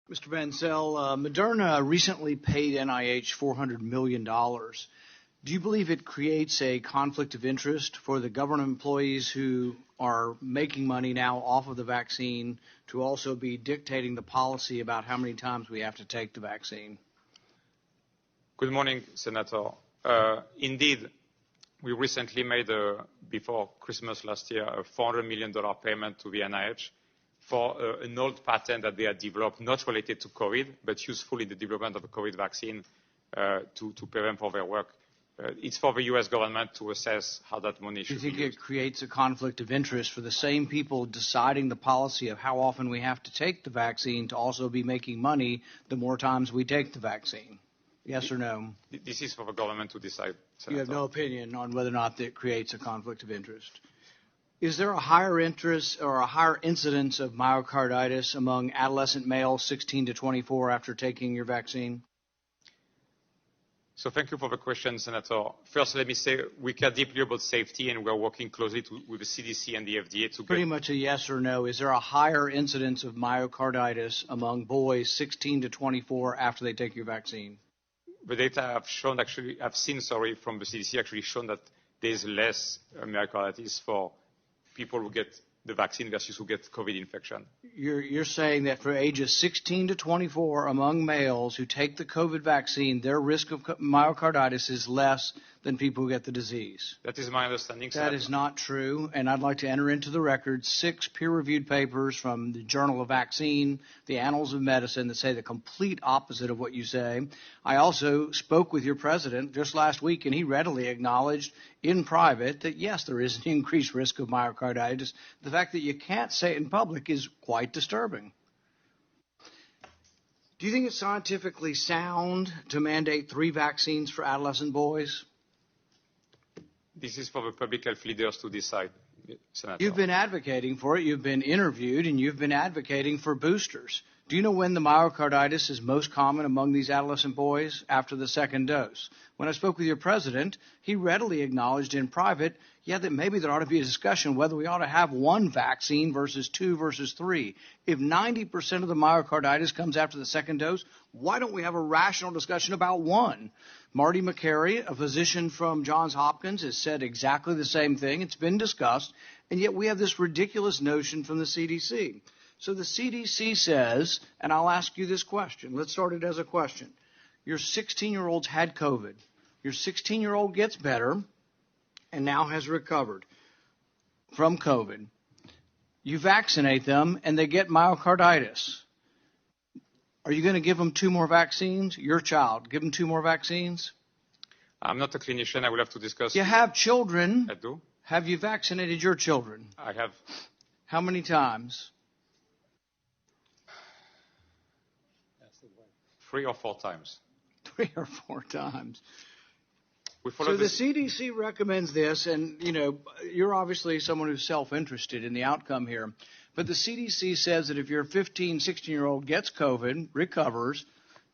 Mr. Bancel, Moderna recently paid NIH $400 million. Do you believe it creates a conflict of interest for the government employees who are making money now off of the vaccine to also be dictating the policy about how many times we have to take the vaccine? Good morning, Senator. Indeed, we recently made, before Christmas last year, a $400 million payment to the NIH for an old patent that they had developed, not related to COVID, but useful in the development of a COVID vaccine to pay them for their work. It's for the U.S. government to assess how that money should be used. Do you think it creates a conflict of interest for the same people deciding the policy of how often we have to take the vaccine to also be making money the more times we take the vaccine? Yes or no? This is for the government to decide, Senator. You have no opinion on whether or not it creates a conflict of interest. Is there a higher interest or a higher incidence of myocarditis among adolescent males 16 to 24 after taking your vaccine? So thank you for the question, Senator. First, let me say we care deeply about safety, and we're working closely with the CDC and the FDA to Pretty much a yes or no. Is there a higher incidence of myocarditis among boys 16 to 24 after they take your vaccine? The data I've seen from the CDC actually shown that there's less myocarditis for people who get the vaccine versus who get COVID infection. You're saying that for ages 16 to 24 among males who take the COVID vaccine, their risk of myocarditis is less than people who get the disease. That is my understanding. That is not true, and I'd like to enter into the record 6 peer-reviewed papers from the Journal of Vaccine, the Annals of Medicine, that say the complete opposite of what you say. I also spoke with your president just last week, and he readily acknowledged in private that, yes, there is an increased risk of myocarditis. The fact that you can't say it in public is quite disturbing. Do you think it's scientifically sound to mandate 3 vaccines for adolescent boys? This is for the public health leaders to decide, Senator. You've been advocating for it. You've been interviewed, and you've been advocating for boosters. Do you know when the myocarditis is most common among these adolescent boys? After the second dose. When I spoke with your president, he readily acknowledged in private, that maybe there ought to be a discussion whether we ought to have 1 vaccine versus 2 versus 3. If 90% of the myocarditis comes after the second dose, why don't we have a rational discussion about 1? Marty McCary, a physician from Johns Hopkins, has said exactly the same thing. It's been discussed, and yet we have this ridiculous notion from the CDC. So the CDC says, and I'll ask you this question. Let's start it as a question. Your 16-year-old's had COVID. Your 16-year-old gets better and now has recovered from COVID. You vaccinate them and they get myocarditis. Are you going to give them 2 more vaccines? Your child, give them 2 more vaccines? I'm not a clinician. I will have to discuss. You have children. I do. Have you vaccinated your children? I have. How many times? 3 or 4 times. 3 or 4 times. So the CDC recommends this, and, you're obviously someone who's self-interested in the outcome here. But the CDC says that if your 15, 16-year-old gets COVID, recovers,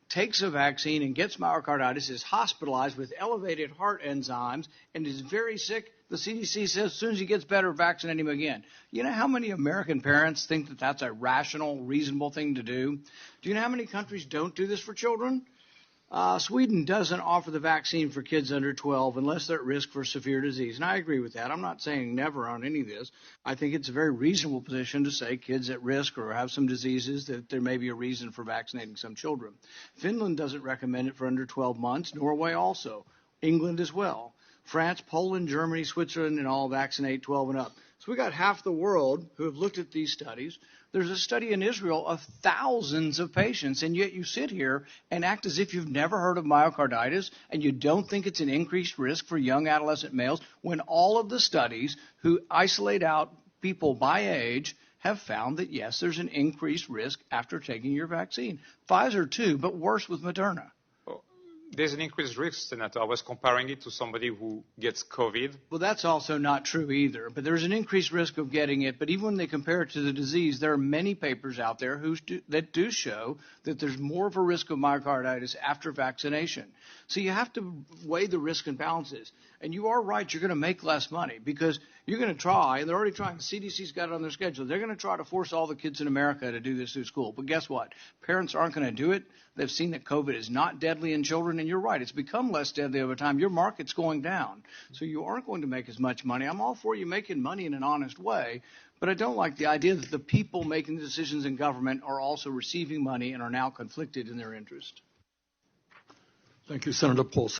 takes a vaccine and gets myocarditis, is hospitalized with elevated heart enzymes, and is very sick, the CDC says as soon as he gets better, vaccinate him again. You know how many American parents think that that's a rational, reasonable thing to do? Do you know how many countries don't do this for children? Sweden doesn't offer the vaccine for kids under 12 unless they're at risk for severe disease. And I agree with that. I'm not saying never on any of this. I think it's a very reasonable position to say kids at risk or have some diseases that there may be a reason for vaccinating some children. Finland doesn't recommend it for under 12 months. Norway also. England as well. France, Poland, Germany, Switzerland, and all vaccinate 12 and up. So we got half the world who have looked at these studies. There's a study in Israel of thousands of patients, and yet you sit here and act as if you've never heard of myocarditis and you don't think it's an increased risk for young adolescent males when all of the studies who isolate out people by age have found that, yes, there's an increased risk after taking your vaccine. Pfizer, too, but worse with Moderna. There's an increased risk, Senator. I was comparing it to somebody who gets COVID. Well, that's also not true either. But there's an increased risk of getting it. But even when they compare it to the disease, there are many papers out there that do show that there's more of a risk of myocarditis after vaccination. So you have to weigh the risk and balances. And you are right, you're going to make less money because you're going to try, and they're already trying. The CDC's got it on their schedule. They're going to try to force all the kids in America to do this through school. But guess what? Parents aren't going to do it. They've seen that COVID is not deadly in children, and you're right. It's become less deadly over time. Your market's going down, so you aren't going to make as much money. I'm all for you making money in an honest way, but I don't like the idea that the people making the decisions in government are also receiving money and are now conflicted in their interest. Thank you, Senator Paulson.